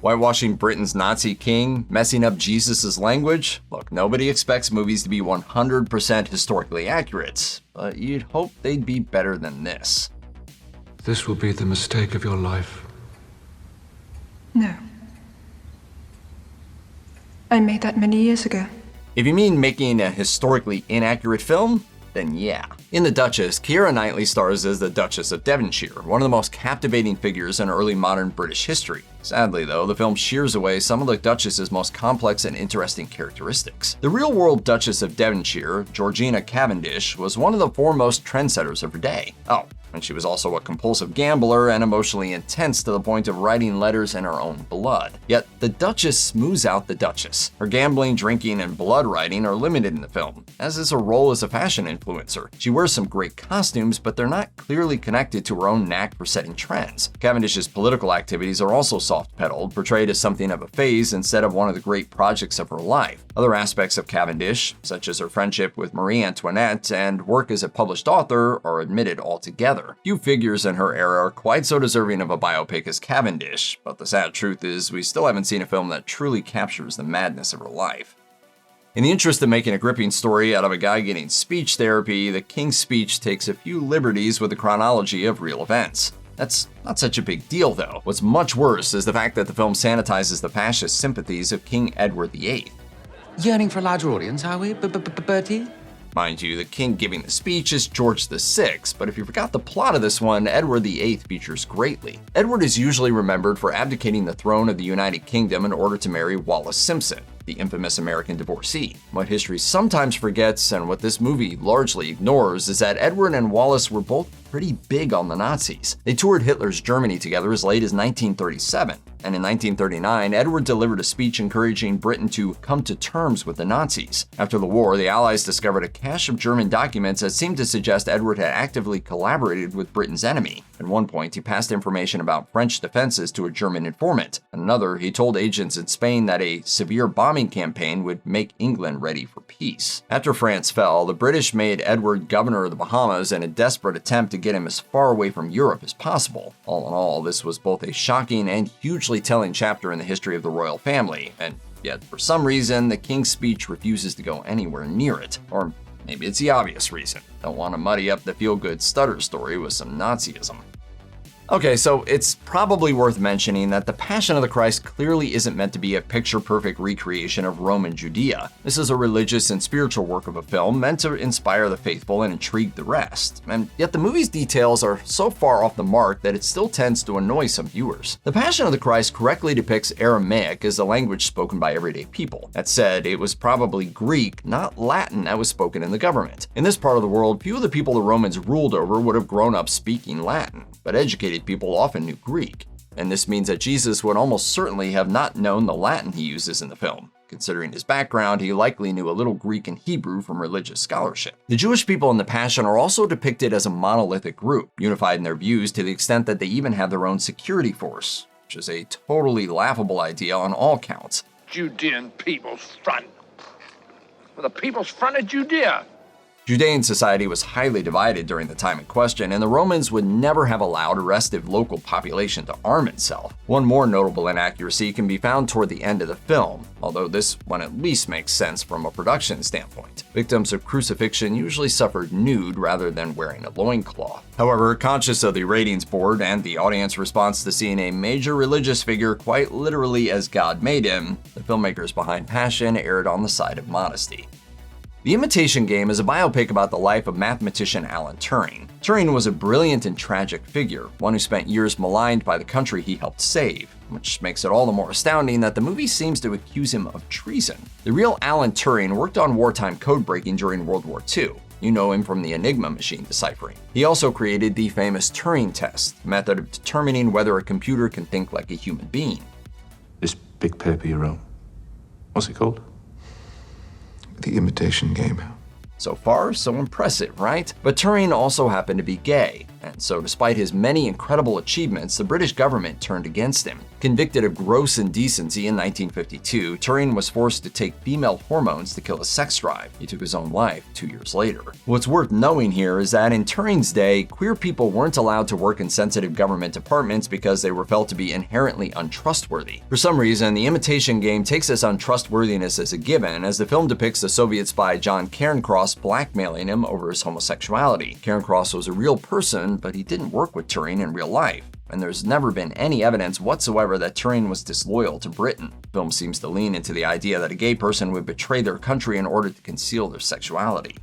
Whitewashing Britain's Nazi king, messing up Jesus' language? Look, nobody expects movies to be 100% historically accurate, but you'd hope they'd be better than this. This will be the mistake of your life. No. I made that many years ago. If you mean making a historically inaccurate film, then yeah. In The Duchess, Keira Knightley stars as the Duchess of Devonshire, one of the most captivating figures in early modern British history. Sadly, though, the film shears away some of the Duchess's most complex and interesting characteristics. The real-world Duchess of Devonshire, Georgina Cavendish, was one of the foremost trendsetters of her day. Oh, and she was also a compulsive gambler and emotionally intense to the point of writing letters in her own blood. Yet, the Duchess smooths out the Duchess. Her gambling, drinking, and blood writing are limited in the film, as is her role as a fashion influencer. She wears some great costumes, but they're not clearly connected to her own knack for setting trends. Cavendish's political activities are also soft-pedaled, portrayed as something of a phase instead of one of the great projects of her life. Other aspects of Cavendish, such as her friendship with Marie Antoinette and work as a published author, are omitted altogether. Few figures in her era are quite so deserving of a biopic as Cavendish, but the sad truth is we still haven't seen a film that truly captures the madness of her life. In the interest of making a gripping story out of a guy getting speech therapy, the King's Speech takes a few liberties with the chronology of real events. That's not such a big deal, though. What's much worse is the fact that the film sanitizes the fascist sympathies of King Edward VIII. Yearning for a larger audience, are we, Bertie? Mind you, the king giving the speech is George VI, but if you forgot the plot of this one, Edward VIII features greatly. Edward is usually remembered for abdicating the throne of the United Kingdom in order to marry Wallis Simpson, the infamous American divorcee. What history sometimes forgets, and what this movie largely ignores, is that Edward and Wallis were both pretty big on the Nazis. They toured Hitler's Germany together as late as 1937. And in 1939, Edward delivered a speech encouraging Britain to come to terms with the Nazis. After the war, the Allies discovered a cache of German documents that seemed to suggest Edward had actively collaborated with Britain's enemy. At one point, he passed information about French defenses to a German informant. At another, he told agents in Spain that a severe bombing campaign would make England ready for peace. After France fell, the British made Edward governor of the Bahamas in a desperate attempt to get him as far away from Europe as possible. All in all, this was both a shocking and hugely telling chapter in the history of the royal family, and yet for some reason the King's Speech refuses to go anywhere near it. Or maybe it's the obvious reason. Don't want to muddy up the feel-good stutter story with some Nazism. Okay, so it's probably worth mentioning that The Passion of the Christ clearly isn't meant to be a picture-perfect recreation of Roman Judea. This is a religious and spiritual work of a film meant to inspire the faithful and intrigue the rest. And yet the movie's details are so far off the mark that it still tends to annoy some viewers. The Passion of the Christ correctly depicts Aramaic as the language spoken by everyday people. That said, it was probably Greek, not Latin, that was spoken in the government. In this part of the world, few of the people the Romans ruled over would have grown up speaking Latin, but educated people often knew Greek, and this means that Jesus would almost certainly have not known the Latin he uses in the film. Considering his background, he likely knew a little Greek and Hebrew from religious scholarship. The Jewish people in The Passion are also depicted as a monolithic group, unified in their views to the extent that they even have their own security force, which is a totally laughable idea on all counts. Judean People's Front. The People's Front of Judea. Judean society was highly divided during the time in question, and the Romans would never have allowed a restive local population to arm itself. One more notable inaccuracy can be found toward the end of the film, although this one at least makes sense from a production standpoint. Victims of crucifixion usually suffered nude rather than wearing a loincloth. However, conscious of the ratings board and the audience response to seeing a major religious figure quite literally as God made him, the filmmakers behind Passion erred on the side of modesty. The Imitation Game is a biopic about the life of mathematician Alan Turing. Turing was a brilliant and tragic figure, one who spent years maligned by the country he helped save, which makes it all the more astounding that the movie seems to accuse him of treason. The real Alan Turing worked on wartime code breaking during World War II. You know him from the Enigma machine deciphering. He also created the famous Turing test, a method of determining whether a computer can think like a human being. This big paper you wrote, what's it called? The Imitation Game. So far, so impressive, right? But Turing also happened to be gay, And so despite his many incredible achievements, the British government turned against him. Convicted of gross indecency in 1952, Turing was forced to take female hormones to kill his sex drive. He took his own life 2 years later. What's worth knowing here is that in Turing's day, queer people weren't allowed to work in sensitive government departments because they were felt to be inherently untrustworthy. For some reason, the Imitation Game takes this untrustworthiness as a given, as the film depicts the Soviet spy John Cairncross blackmailing him over his homosexuality. Cairncross was a real person, but he didn't work with Turing in real life, and there's never been any evidence whatsoever that Turing was disloyal to Britain. The film seems to lean into the idea that a gay person would betray their country in order to conceal their sexuality.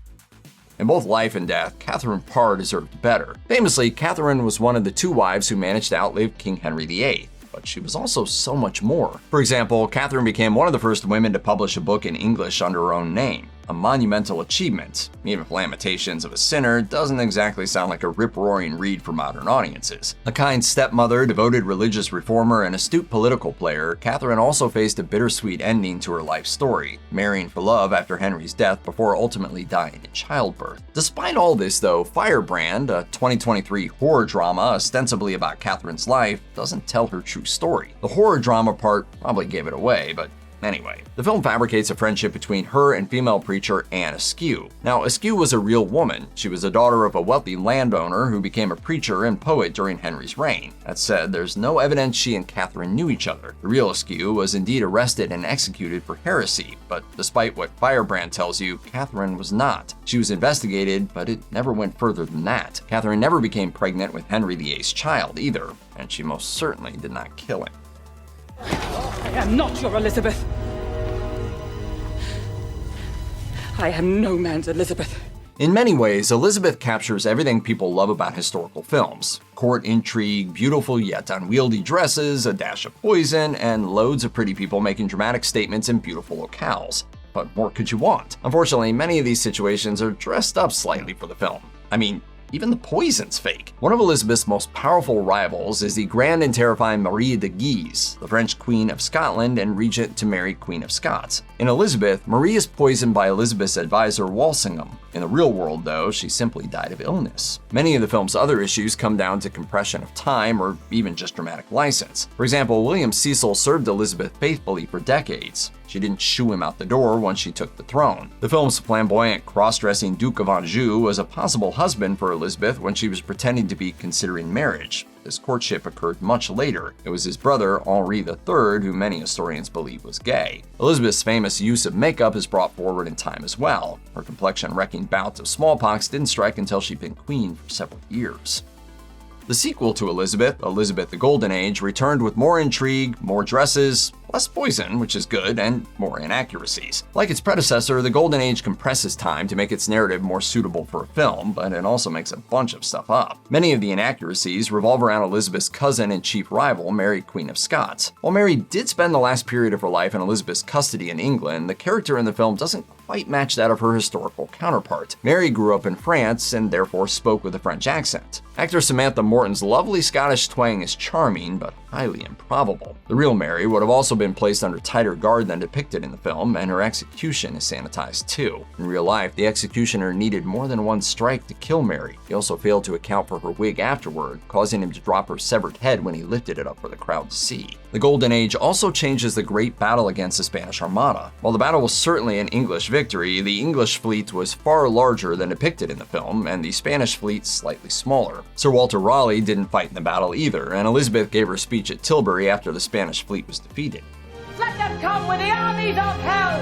In both life and death, Catherine Parr deserved better. Famously, Catherine was one of the 2 wives who managed to outlive King Henry VIII. But she was also so much more. For example, Catherine became one of the first women to publish a book in English under her own name, a monumental achievement, even if Lamentations of a Sinner doesn't exactly sound like a rip-roaring read for modern audiences. A kind stepmother, devoted religious reformer, and astute political player, Catherine also faced a bittersweet ending to her life story, marrying for love after Henry's death before ultimately dying in childbirth. Despite all this though, Firebrand, a 2023 horror drama ostensibly about Catherine's life, doesn't tell her true story. The horror drama part probably gave it away, but anyway, the film fabricates a friendship between her and female preacher Anne Askew. Now, Askew was a real woman. She was the daughter of a wealthy landowner who became a preacher and poet during Henry's reign. That said, there's no evidence she and Catherine knew each other. The real Askew was indeed arrested and executed for heresy, but despite what Firebrand tells you, Catherine was not. She was investigated, but it never went further than that. Catherine never became pregnant with Henry VIII's child either, and she most certainly did not kill him. I am not your Elizabeth. I am no man's Elizabeth. In many ways, Elizabeth captures everything people love about historical films. Court intrigue, beautiful yet unwieldy dresses, a dash of poison, and loads of pretty people making dramatic statements in beautiful locales. What more could you want? Unfortunately, many of these situations are dressed up slightly for the film. I mean, even the poison's fake. One of Elizabeth's most powerful rivals is the grand and terrifying Marie de Guise, the French Queen of Scotland and regent to Mary, Queen of Scots. In Elizabeth, Marie is poisoned by Elizabeth's advisor Walsingham. In the real world, though, she simply died of illness. Many of the film's other issues come down to compression of time or even just dramatic license. For example, William Cecil served Elizabeth faithfully for decades. She didn't shoo him out the door once she took the throne. The film's flamboyant, cross-dressing Duke of Anjou was a possible husband for Elizabeth when she was pretending to be considering marriage. This courtship occurred much later. It was his brother, Henri III, who many historians believe was gay. Elizabeth's famous use of makeup is brought forward in time as well. Her complexion-wrecking bouts of smallpox didn't strike until she'd been queen for several years. The sequel to Elizabeth, Elizabeth the Golden Age, returned with more intrigue, more dresses, less poison, which is good, and more inaccuracies. Like its predecessor, The Golden Age compresses time to make its narrative more suitable for a film, but it also makes a bunch of stuff up. Many of the inaccuracies revolve around Elizabeth's cousin and chief rival, Mary, Queen of Scots. While Mary did spend the last period of her life in Elizabeth's custody in England, the character in the film doesn't quite match that of her historical counterpart. Mary grew up in France and therefore spoke with a French accent. Actor Samantha Morton's lovely Scottish twang is charming, but highly improbable. The real Mary would have also been placed under tighter guard than depicted in the film, and her execution is sanitized too. In real life, the executioner needed more than one strike to kill Mary. He also failed to account for her wig afterward, causing him to drop her severed head when he lifted it up for the crowd to see. The Golden Age also changes the Great Battle against the Spanish Armada. While the battle was certainly an English victory, the English fleet was far larger than depicted in the film, and the Spanish fleet slightly smaller. Sir Walter Raleigh didn't fight in the battle either, and Elizabeth gave her speech at Tilbury after the Spanish fleet was defeated. Let them come with the armies of hell!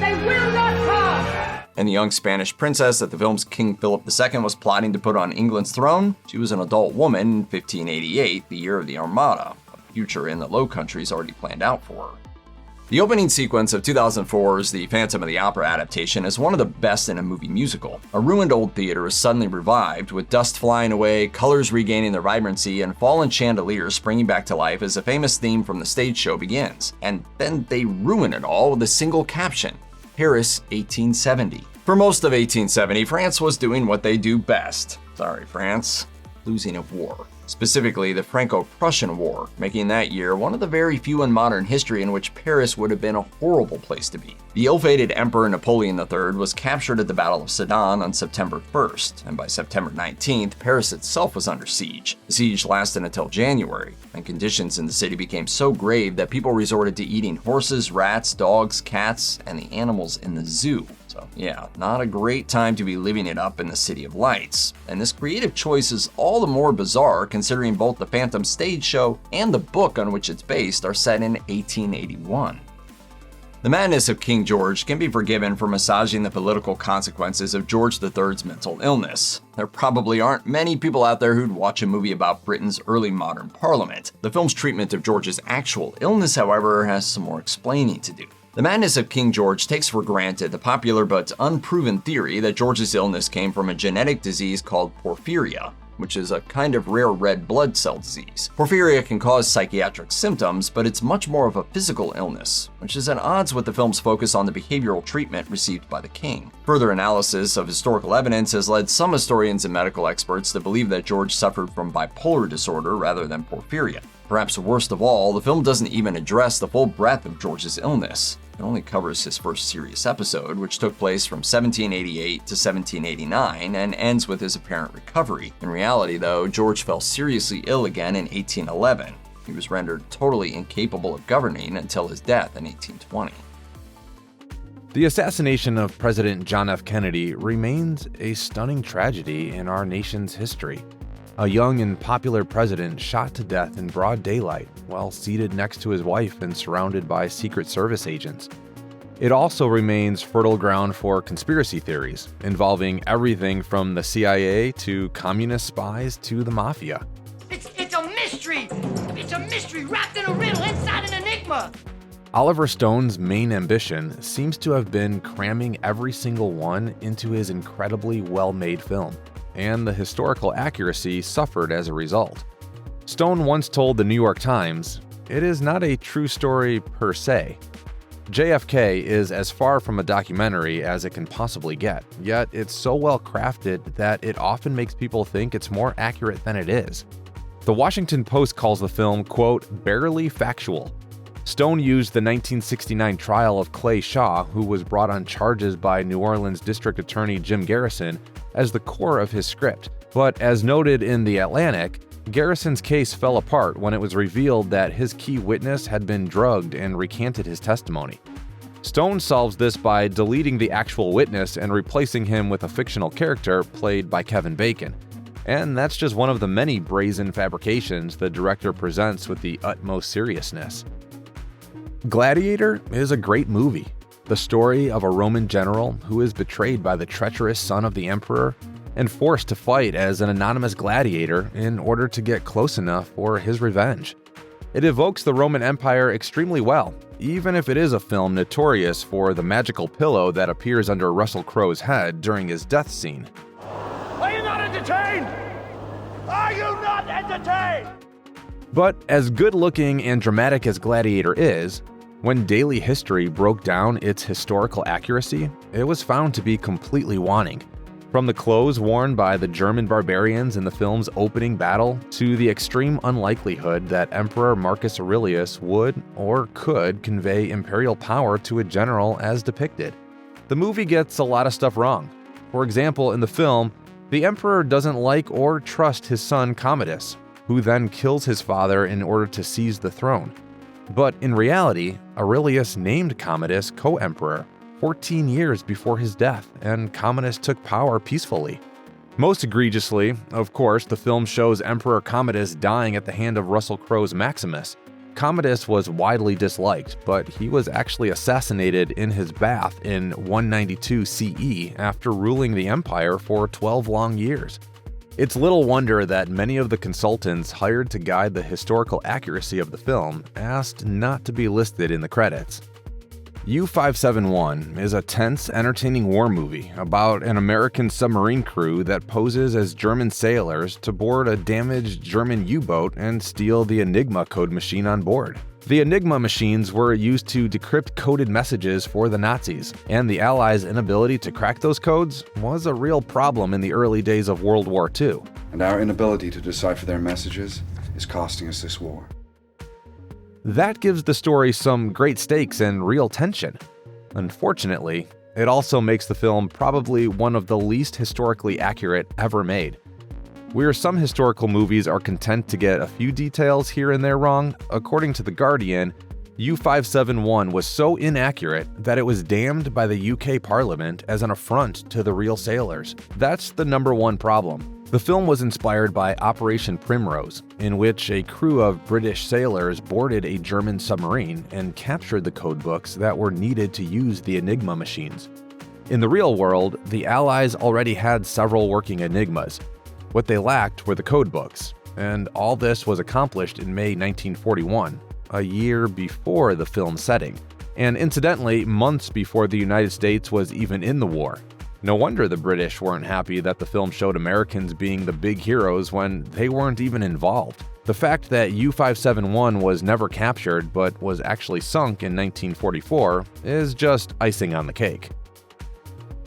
They will not come! And the young Spanish princess that the film's King Philip II was plotting to put on England's throne? She was an adult woman in 1588, the year of the Armada, a future in the Low Countries already planned out for her. The opening sequence of 2004's The Phantom of the Opera adaptation is one of the best in a movie musical. A ruined old theater is suddenly revived, with dust flying away, colors regaining their vibrancy, and fallen chandeliers springing back to life as a famous theme from the stage show begins. And then they ruin it all with a single caption: Paris 1870. For most of 1870, France was doing what they do best. Sorry, France. Losing a war. specifically the Franco-Prussian War, making that year one of the very few in modern history in which Paris would have been a horrible place to be. The ill-fated Emperor Napoleon III was captured at the Battle of Sedan on September 1st, and by September 19th, Paris itself was under siege. The siege lasted until January, and conditions in the city became so grave that people resorted to eating horses, rats, dogs, cats, and the animals in the zoo. So yeah, not a great time to be living it up in the City of Lights. And this creative choice is all the more bizarre considering both the Phantom stage show and the book on which it's based are set in 1881. The madness of King George can be forgiven for massaging the political consequences of George III's mental illness. There probably aren't many people out there who'd watch a movie about Britain's early modern parliament. The film's treatment of George's actual illness, however, has some more explaining to do. The Madness of King George takes for granted the popular but unproven theory that George's illness came from a genetic disease called porphyria, which is a kind of rare red blood cell disease. Porphyria can cause psychiatric symptoms, but it's much more of a physical illness, which is at odds with the film's focus on the behavioral treatment received by the king. Further analysis of historical evidence has led some historians and medical experts to believe that George suffered from bipolar disorder rather than porphyria. Perhaps worst of all, the film doesn't even address the full breadth of George's illness. It only covers his first serious episode, which took place from 1788 to 1789 and ends with his apparent recovery. In reality, though, George fell seriously ill again in 1811. He was rendered totally incapable of governing until his death in 1820. The assassination of President John F. Kennedy remains a stunning tragedy in our nation's history. A young and popular president shot to death in broad daylight while seated next to his wife and surrounded by Secret Service agents. It also remains fertile ground for conspiracy theories, involving everything from the CIA to communist spies to the mafia. It's a mystery! It's a mystery wrapped in a riddle inside an enigma! Oliver Stone's main ambition seems to have been cramming every single one into his incredibly well-made film, and the historical accuracy suffered as a result. Stone once told the New York Times, "It is not a true story per se. JFK is as far from a documentary as it can possibly get, yet it's so well crafted that it often makes people think it's more accurate than it is." The Washington Post calls the film, quote, "barely factual." Stone used the 1969 trial of Clay Shaw, who was brought on charges by New Orleans District Attorney Jim Garrison, as the core of his script. But as noted in The Atlantic, Garrison's case fell apart when it was revealed that his key witness had been drugged and recanted his testimony. Stone solves this by deleting the actual witness and replacing him with a fictional character played by Kevin Bacon. And that's just one of the many brazen fabrications the director presents with the utmost seriousness. Gladiator is a great movie. The story of a Roman general who is betrayed by the treacherous son of the emperor and forced to fight as an anonymous gladiator in order to get close enough for his revenge. It evokes the Roman Empire extremely well, even if it is a film notorious for the magical pillow that appears under Russell Crowe's head during his death scene. Are you not entertained? Are you not entertained? But as good-looking and dramatic as Gladiator is, when daily history broke down its historical accuracy, it was found to be completely wanting. From the clothes worn by the German barbarians in the film's opening battle to the extreme unlikelihood that Emperor Marcus Aurelius would or could convey imperial power to a general as depicted. The movie gets a lot of stuff wrong. For example, in the film, the emperor doesn't like or trust his son Commodus, who then kills his father in order to seize the throne. But in reality, Aurelius named Commodus co-emperor 14 years before his death, and Commodus took power peacefully. Most egregiously, of course, the film shows Emperor Commodus dying at the hand of Russell Crowe's Maximus. Commodus was widely disliked, but he was actually assassinated in his bath in 192 CE after ruling the empire for 12 long years. It's little wonder that many of the consultants hired to guide the historical accuracy of the film asked not to be listed in the credits. U-571 is a tense, entertaining war movie about an American submarine crew that poses as German sailors to board a damaged German U-boat and steal the Enigma code machine on board. The Enigma machines were used to decrypt coded messages for the Nazis, and the Allies' inability to crack those codes was a real problem in the early days of World War II. And our inability to decipher their messages is costing us this war. That gives the story some great stakes and real tension. Unfortunately, it also makes the film probably one of the least historically accurate ever made. Where some historical movies are content to get a few details here and there wrong, according to The Guardian, U-571 was so inaccurate that it was damned by the UK Parliament as an affront to the real sailors. That's the number one problem. The film was inspired by Operation Primrose, in which a crew of British sailors boarded a German submarine and captured the codebooks that were needed to use the Enigma machines. In the real world, the Allies already had several working Enigmas. What they lacked were the codebooks, and all this was accomplished in May 1941, a year before the film's setting, and incidentally, months before the United States was even in the war. No wonder the British weren't happy that the film showed Americans being the big heroes when they weren't even involved. The fact that U-571 was never captured but was actually sunk in 1944 is just icing on the cake.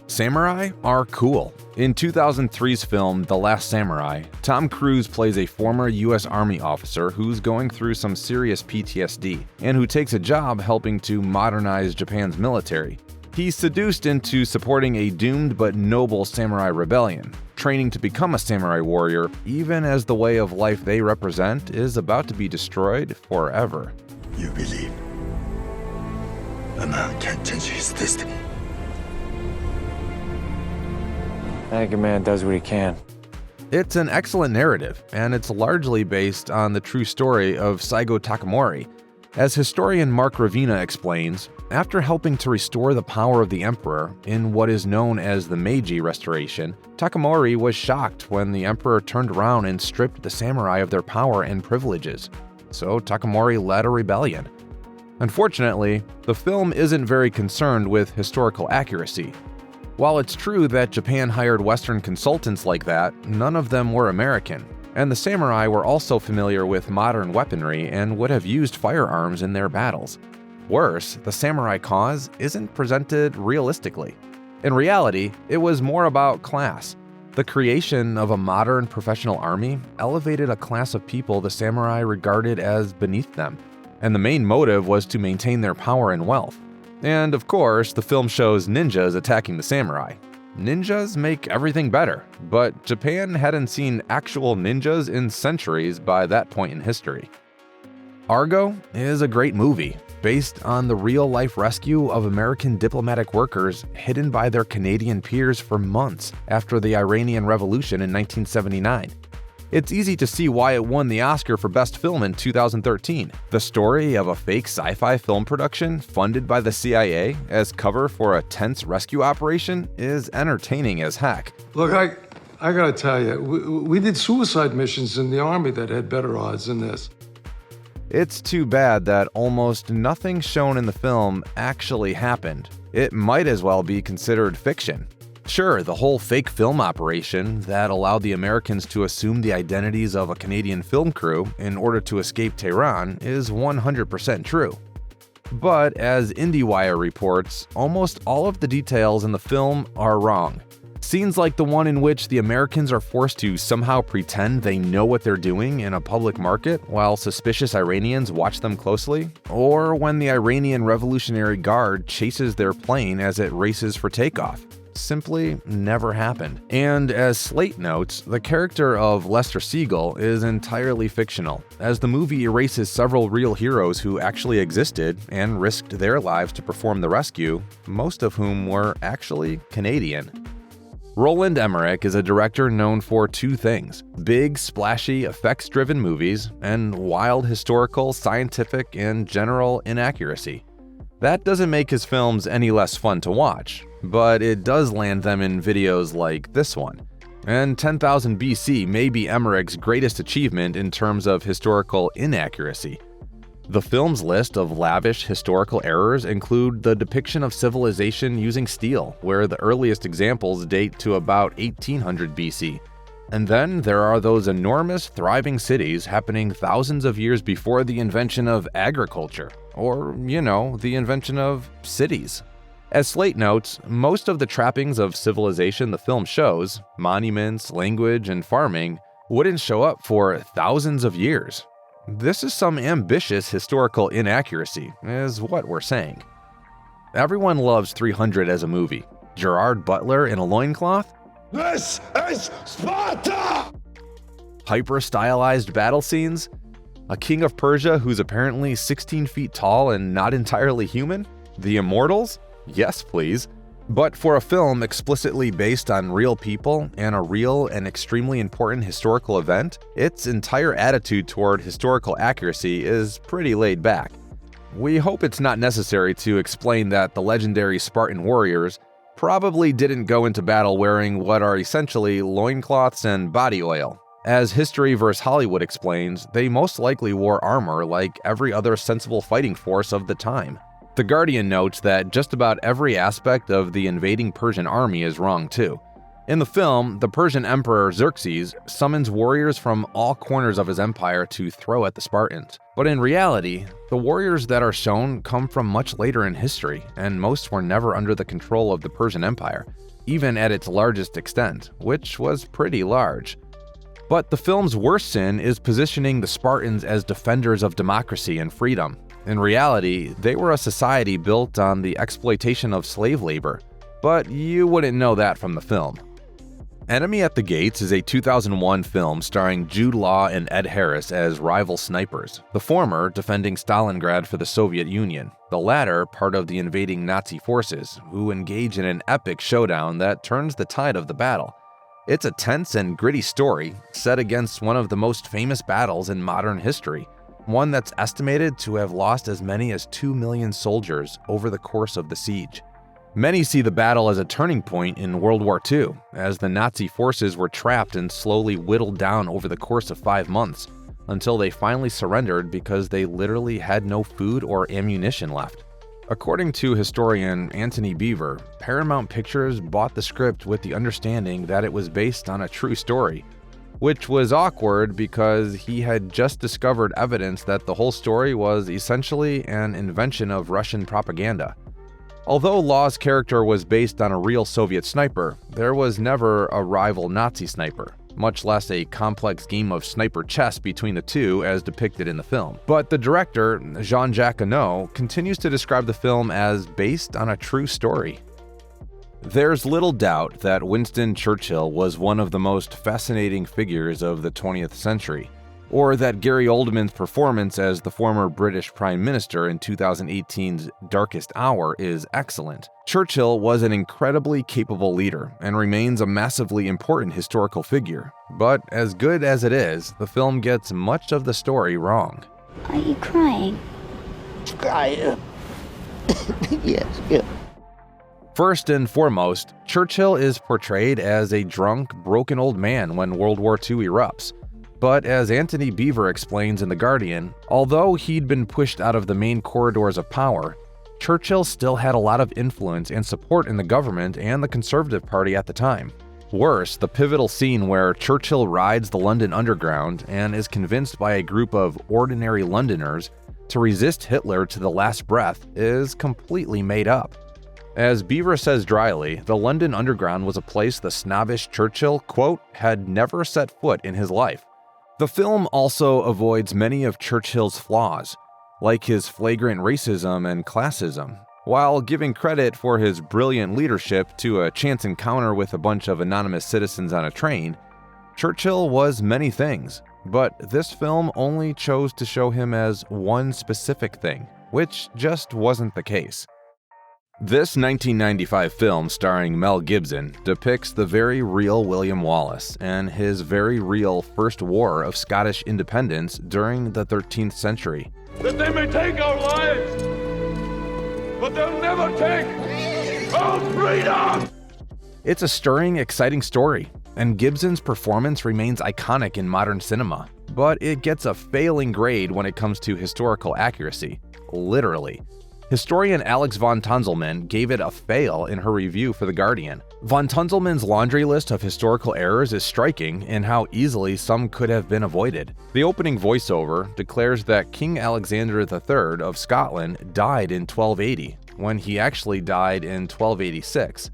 Samurai are cool. In 2003's film The Last Samurai, Tom Cruise plays a former US Army officer who's going through some serious PTSD and who takes a job helping to modernize Japan's military. He's seduced into supporting a doomed but noble samurai rebellion, training to become a samurai warrior even as the way of life they represent is about to be destroyed forever. You believe a man can't change his destiny. I think a man does what he can. It's an excellent narrative, and it's largely based on the true story of Saigo Takamori. As historian Mark Ravina explains, after helping to restore the power of the emperor in what is known as the Meiji Restoration, Takamori was shocked when the emperor turned around and stripped the samurai of their power and privileges. So Takamori led a rebellion. Unfortunately, the film isn't very concerned with historical accuracy. While it's true that Japan hired Western consultants like that, none of them were American. And the samurai were also familiar with modern weaponry and would have used firearms in their battles. Worse, the samurai cause isn't presented realistically. In reality, it was more about class. The creation of a modern professional army elevated a class of people the samurai regarded as beneath them, and the main motive was to maintain their power and wealth. And of course, the film shows ninjas attacking the samurai. Ninjas make everything better, but Japan hadn't seen actual ninjas in centuries by that point in history. Argo is a great movie, based on the real-life rescue of American diplomatic workers hidden by their Canadian peers for months after the Iranian Revolution in 1979. It's easy to see why it won the Oscar for Best Film in 2013. The story of a fake sci-fi film production funded by the CIA as cover for a tense rescue operation is entertaining as heck. Look, I gotta tell you, we did suicide missions in the Army that had better odds than this. It's too bad that almost nothing shown in the film actually happened. It might as well be considered fiction. Sure, the whole fake film operation that allowed the Americans to assume the identities of a Canadian film crew in order to escape Tehran is 100% true. But as IndieWire reports, almost all of the details in the film are wrong. Scenes like the one in which the Americans are forced to somehow pretend they know what they're doing in a public market while suspicious Iranians watch them closely, or when the Iranian Revolutionary Guard chases their plane as it races for takeoff, simply never happened. And as Slate notes, the character of Lester Siegel is entirely fictional, as the movie erases several real heroes who actually existed and risked their lives to perform the rescue, most of whom were actually Canadian. Roland Emmerich is a director known for two things: big, splashy, effects-driven movies, and wild historical, scientific, and general inaccuracy. That doesn't make his films any less fun to watch, but it does land them in videos like this one. And 10,000 BC may be Emmerich's greatest achievement in terms of historical inaccuracy. The film's list of lavish historical errors include the depiction of civilization using steel, where the earliest examples date to about 1800 BC. And then there are those enormous, thriving cities happening thousands of years before the invention of agriculture, or, the invention of cities. As Slate notes, most of the trappings of civilization the film shows, monuments, language, and farming, wouldn't show up for thousands of years. This is some ambitious historical inaccuracy, is what we're saying. Everyone loves 300 as a movie. Gerard Butler in a loincloth? This is Sparta! Hyper-stylized battle scenes? A king of Persia who's apparently 16 feet tall and not entirely human? The Immortals? Yes, please. But for a film explicitly based on real people and a real and extremely important historical event, its entire attitude toward historical accuracy is pretty laid back. We hope it's not necessary to explain that the legendary Spartan warriors probably didn't go into battle wearing what are essentially loincloths and body oil. As History vs. Hollywood explains, they most likely wore armor like every other sensible fighting force of the time. The Guardian notes that just about every aspect of the invading Persian army is wrong too. In the film, the Persian Emperor Xerxes summons warriors from all corners of his empire to throw at the Spartans. But in reality, the warriors that are shown come from much later in history, and most were never under the control of the Persian Empire, even at its largest extent, which was pretty large. But the film's worst sin is positioning the Spartans as defenders of democracy and freedom. In reality, they were a society built on the exploitation of slave labor, but you wouldn't know that from the film. Enemy at the Gates is a 2001 film starring Jude Law and Ed Harris as rival snipers, the former defending Stalingrad for the Soviet Union, the latter part of the invading Nazi forces, who engage in an epic showdown that turns the tide of the battle. It's a tense and gritty story set against one of the most famous battles in modern history, one that's estimated to have lost as many as 2 million soldiers over the course of the siege. Many see the battle as a turning point in World War II, as the Nazi forces were trapped and slowly whittled down over the course of 5 months, until they finally surrendered because they literally had no food or ammunition left. According to historian Anthony Beaver, Paramount Pictures bought the script with the understanding that it was based on a true story, which was awkward because he had just discovered evidence that the whole story was essentially an invention of Russian propaganda. Although Law's character was based on a real Soviet sniper, there was never a rival Nazi sniper, much less a complex game of sniper chess between the two as depicted in the film. But the director, Jean-Jacques Annaud, continues to describe the film as based on a true story. There's little doubt that Winston Churchill was one of the most fascinating figures of the 20th century, or that Gary Oldman's performance as the former British Prime Minister in 2018's Darkest Hour is excellent. Churchill was an incredibly capable leader and remains a massively important historical figure, but as good as it is, the film gets much of the story wrong. Are you crying? Yes. First and foremost, Churchill is portrayed as a drunk, broken old man when World War II erupts. But as Anthony Beaver explains in The Guardian, although he'd been pushed out of the main corridors of power, Churchill still had a lot of influence and support in the government and the Conservative Party at the time. Worse, the pivotal scene where Churchill rides the London Underground and is convinced by a group of ordinary Londoners to resist Hitler to the last breath is completely made up. As Beaver says dryly, the London Underground was a place the snobbish Churchill, quote, had never set foot in his life. The film also avoids many of Churchill's flaws, like his flagrant racism and classism, while giving credit for his brilliant leadership to a chance encounter with a bunch of anonymous citizens on a train. Churchill was many things, but this film only chose to show him as one specific thing, which just wasn't the case. This 1995 film starring Mel Gibson depicts the very real William Wallace and his very real First War of Scottish independence during the 13th century. That they may take our lives, but they'll never take our freedom! It's a stirring, exciting story, and Gibson's performance remains iconic in modern cinema, but it gets a failing grade when it comes to historical accuracy, literally. Historian Alex von Tunzelmann gave it a fail in her review for The Guardian. Von Tunzelmann's laundry list of historical errors is striking in how easily some could have been avoided. The opening voiceover declares that King Alexander III of Scotland died in 1280, when he actually died in 1286.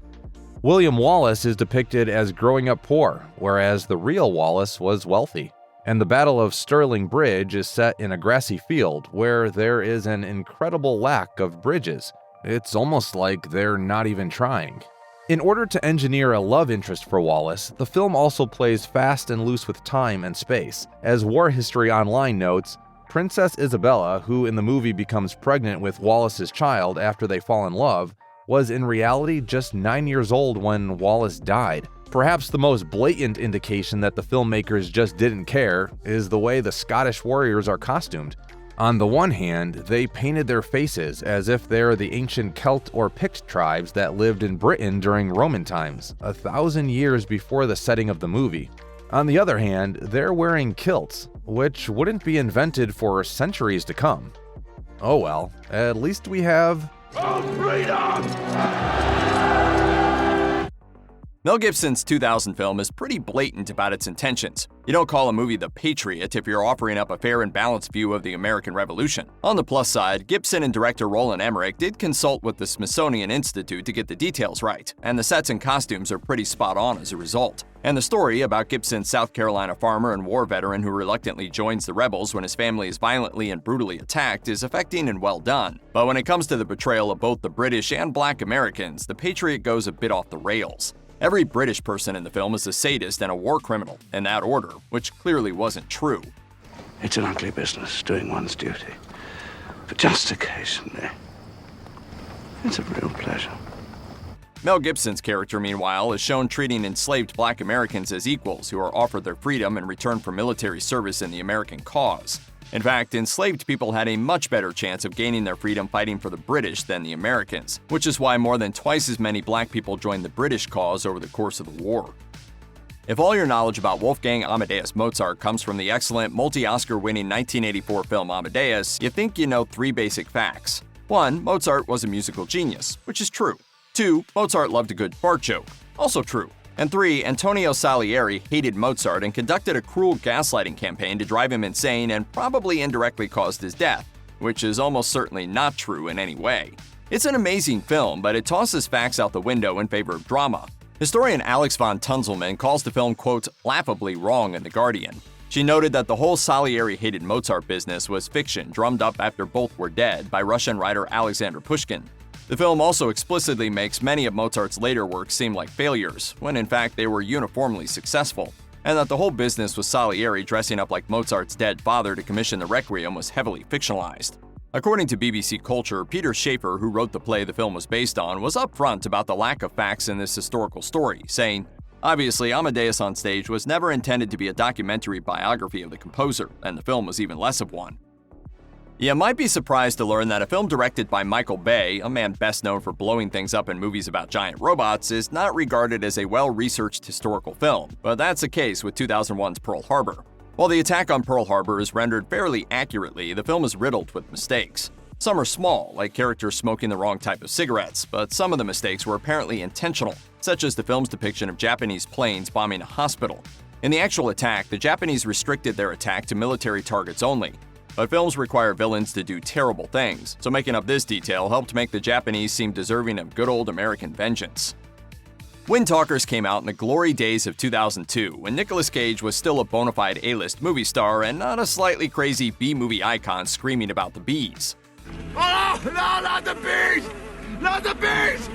William Wallace is depicted as growing up poor, whereas the real Wallace was wealthy. And the Battle of Stirling Bridge is set in a grassy field where there is an incredible lack of bridges. It's almost like they're not even trying. In order to engineer a love interest for Wallace, the film also plays fast and loose with time and space. As War History Online notes, Princess Isabella, who in the movie becomes pregnant with Wallace's child after they fall in love, was in reality just 9 years old when Wallace died. Perhaps the most blatant indication that the filmmakers just didn't care is the way the Scottish warriors are costumed. On the one hand, they painted their faces as if they're the ancient Celt or Pict tribes that lived in Britain during Roman times, 1,000 years before the setting of the movie. On the other hand, they're wearing kilts, which wouldn't be invented for centuries to come. Oh well, at least we have... Mel Gibson's 2000 film is pretty blatant about its intentions. You don't call a movie The Patriot if you're offering up a fair and balanced view of the American Revolution. On the plus side, Gibson and director Roland Emmerich did consult with the Smithsonian Institute to get the details right, and the sets and costumes are pretty spot on as a result. And the story about Gibson's South Carolina farmer and war veteran who reluctantly joins the rebels when his family is violently and brutally attacked is affecting and well done. But when it comes to the portrayal of both the British and Black Americans, The Patriot goes a bit off the rails. Every British person in the film is a sadist and a war criminal, in that order, which clearly wasn't true. It's an ugly business, doing one's duty. But just occasionally, it's a real pleasure. Mel Gibson's character, meanwhile, is shown treating enslaved Black Americans as equals who are offered their freedom in return for military service in the American cause. In fact, enslaved people had a much better chance of gaining their freedom fighting for the British than the Americans, which is why more than twice as many Black people joined the British cause over the course of the war. If all your knowledge about Wolfgang Amadeus Mozart comes from the excellent multi-Oscar-winning 1984 film Amadeus, you think you know 3 basic facts. 1. Mozart was a musical genius, which is true. 2. Mozart loved a good fart joke, also true. And 3. Antonio Salieri hated Mozart and conducted a cruel gaslighting campaign to drive him insane and probably indirectly caused his death, which is almost certainly not true in any way. It's an amazing film, but it tosses facts out the window in favor of drama. Historian Alex von Tunzelmann calls the film, quote, laughably wrong in The Guardian. She noted that the whole Salieri-hated Mozart business was fiction drummed up after both were dead by Russian writer Alexander Pushkin. The film also explicitly makes many of Mozart's later works seem like failures, when in fact they were uniformly successful, and that the whole business with Salieri dressing up like Mozart's dead father to commission the Requiem was heavily fictionalized. According to BBC Culture, Peter Schaefer, who wrote the play the film was based on, was upfront about the lack of facts in this historical story, saying, obviously, Amadeus on stage was never intended to be a documentary biography of the composer, and the film was even less of one. You might be surprised to learn that a film directed by Michael Bay, a man best known for blowing things up in movies about giant robots, is not regarded as a well-researched historical film, but that's the case with 2001's Pearl Harbor. While the attack on Pearl Harbor is rendered fairly accurately, the film is riddled with mistakes. Some are small, like characters smoking the wrong type of cigarettes, but some of the mistakes were apparently intentional, such as the film's depiction of Japanese planes bombing a hospital. In the actual attack, the Japanese restricted their attack to military targets only. But films require villains to do terrible things, so making up this detail helped make the Japanese seem deserving of good old American vengeance. Windtalkers came out in the glory days of 2002, when Nicolas Cage was still a bona fide A-list movie star and not a slightly crazy B-movie icon screaming about the bees. Oh, no, not the bees! Not the bees!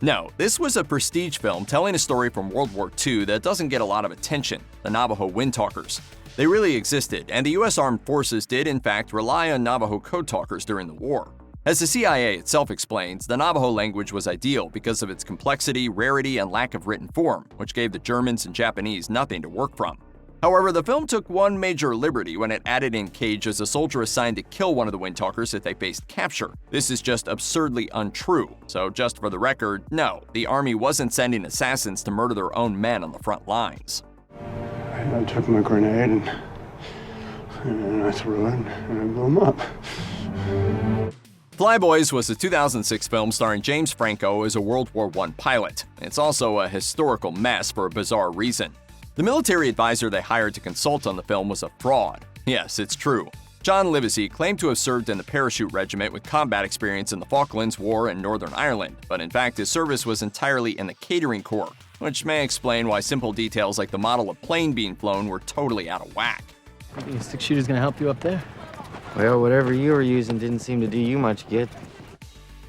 No, this was a prestige film telling a story from World War II that doesn't get a lot of attention, the Navajo Windtalkers. They really existed, and the U.S. Armed Forces did in fact rely on Navajo code talkers during the war. As the CIA itself explains, the Navajo language was ideal because of its complexity, rarity, and lack of written form, which gave the Germans and Japanese nothing to work from. However, the film took one major liberty when it added in Cage as a soldier assigned to kill one of the Windtalkers if they faced capture. This is just absurdly untrue, so just for the record, no, the army wasn't sending assassins to murder their own men on the front lines. I took my grenade and I threw it and I blew him up. Flyboys was a 2006 film starring James Franco as a World War I pilot. It's also a historical mess for a bizarre reason. The military advisor they hired to consult on the film was a fraud. Yes, it's true. John Livesey claimed to have served in the Parachute Regiment with combat experience in the Falklands War and Northern Ireland, but in fact his service was entirely in the catering corps, which may explain why simple details like the model of plane being flown were totally out of whack. You think a six-shooter's gonna help you up there? Well, whatever you were using didn't seem to do you much good.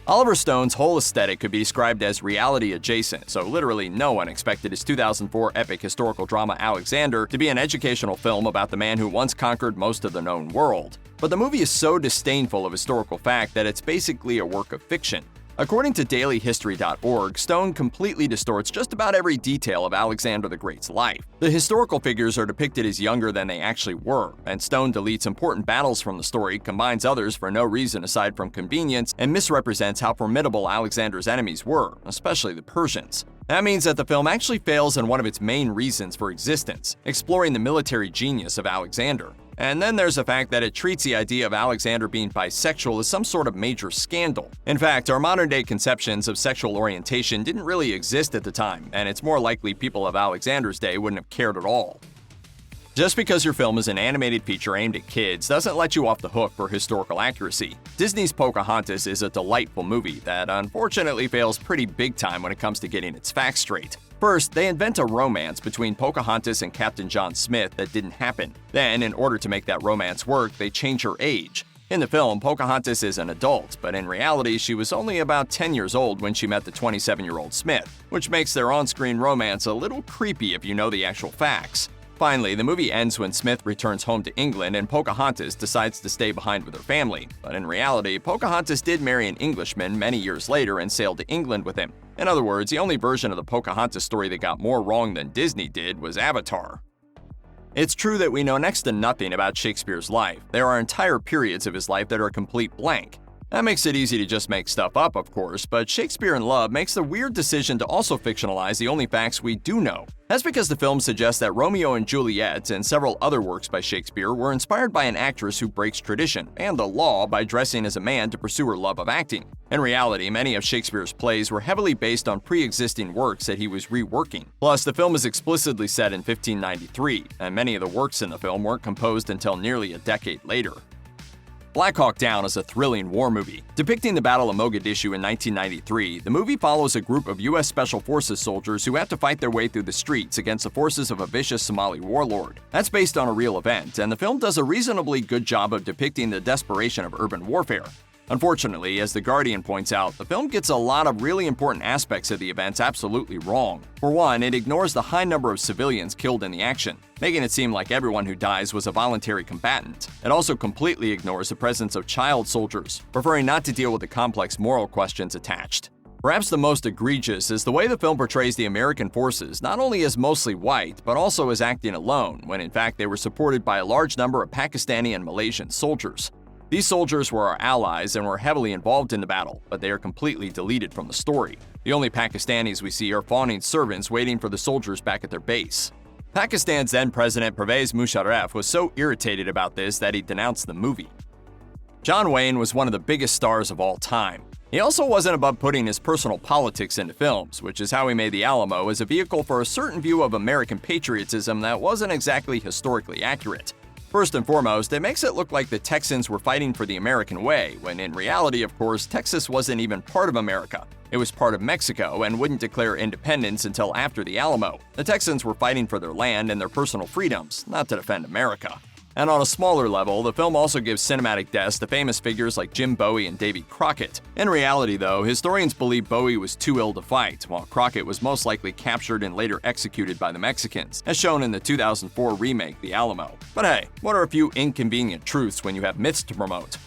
Oliver Stone's whole aesthetic could be described as reality adjacent, so literally no one expected his 2004 epic historical drama Alexander to be an educational film about the man who once conquered most of the known world. But the movie is so disdainful of historical fact that it's basically a work of fiction. According to dailyhistory.org, Stone completely distorts just about every detail of Alexander the Great's life. The historical figures are depicted as younger than they actually were, and Stone deletes important battles from the story, combines others for no reason aside from convenience, and misrepresents how formidable Alexander's enemies were, especially the Persians. That means that the film actually fails in one of its main reasons for existence, exploring the military genius of Alexander. And then there's the fact that it treats the idea of Alexander being bisexual as some sort of major scandal. In fact, our modern-day conceptions of sexual orientation didn't really exist at the time, and it's more likely people of Alexander's day wouldn't have cared at all. Just because your film is an animated feature aimed at kids doesn't let you off the hook for historical accuracy. Disney's Pocahontas is a delightful movie that unfortunately fails pretty big time when it comes to getting its facts straight. First, they invent a romance between Pocahontas and Captain John Smith that didn't happen. Then, in order to make that romance work, they change her age. In the film, Pocahontas is an adult, but in reality, she was only about 10 years old when she met the 27-year-old Smith, which makes their on-screen romance a little creepy if you know the actual facts. Finally, the movie ends when Smith returns home to England and Pocahontas decides to stay behind with her family. But in reality, Pocahontas did marry an Englishman many years later and sailed to England with him. In other words, the only version of the Pocahontas story that got more wrong than Disney did was Avatar. It's true that we know next to nothing about Shakespeare's life. There are entire periods of his life that are a complete blank. That makes it easy to just make stuff up, of course, but Shakespeare in Love makes the weird decision to also fictionalize the only facts we do know. That's because the film suggests that Romeo and Juliet and several other works by Shakespeare were inspired by an actress who breaks tradition and the law by dressing as a man to pursue her love of acting. In reality, many of Shakespeare's plays were heavily based on pre-existing works that he was reworking. Plus, the film is explicitly set in 1593, and many of the works in the film weren't composed until nearly a decade later. Black Hawk Down is a thrilling war movie. Depicting the Battle of Mogadishu in 1993, the movie follows a group of U.S. Special Forces soldiers who have to fight their way through the streets against the forces of a vicious Somali warlord. That's based on a real event, and the film does a reasonably good job of depicting the desperation of urban warfare. Unfortunately, as The Guardian points out, the film gets a lot of really important aspects of the events absolutely wrong. For one, it ignores the high number of civilians killed in the action, making it seem like everyone who dies was a voluntary combatant. It also completely ignores the presence of child soldiers, preferring not to deal with the complex moral questions attached. Perhaps the most egregious is the way the film portrays the American forces not only as mostly white, but also as acting alone, when in fact they were supported by a large number of Pakistani and Malaysian soldiers. These soldiers were our allies and were heavily involved in the battle, but they are completely deleted from the story. The only Pakistanis we see are fawning servants waiting for the soldiers back at their base. Pakistan's then-president Pervez Musharraf was so irritated about this that he denounced the movie. John Wayne was one of the biggest stars of all time. He also wasn't above putting his personal politics into films, which is how he made the Alamo as a vehicle for a certain view of American patriotism that wasn't exactly historically accurate. First and foremost, it makes it look like the Texans were fighting for the American way, when in reality, of course, Texas wasn't even part of America. It was part of Mexico and wouldn't declare independence until after the Alamo. The Texans were fighting for their land and their personal freedoms, not to defend America. And on a smaller level, the film also gives cinematic deaths to famous figures like Jim Bowie and Davy Crockett. In reality, though, historians believe Bowie was too ill to fight, while Crockett was most likely captured and later executed by the Mexicans, as shown in the 2004 remake, The Alamo. But hey, what are a few inconvenient truths when you have myths to promote?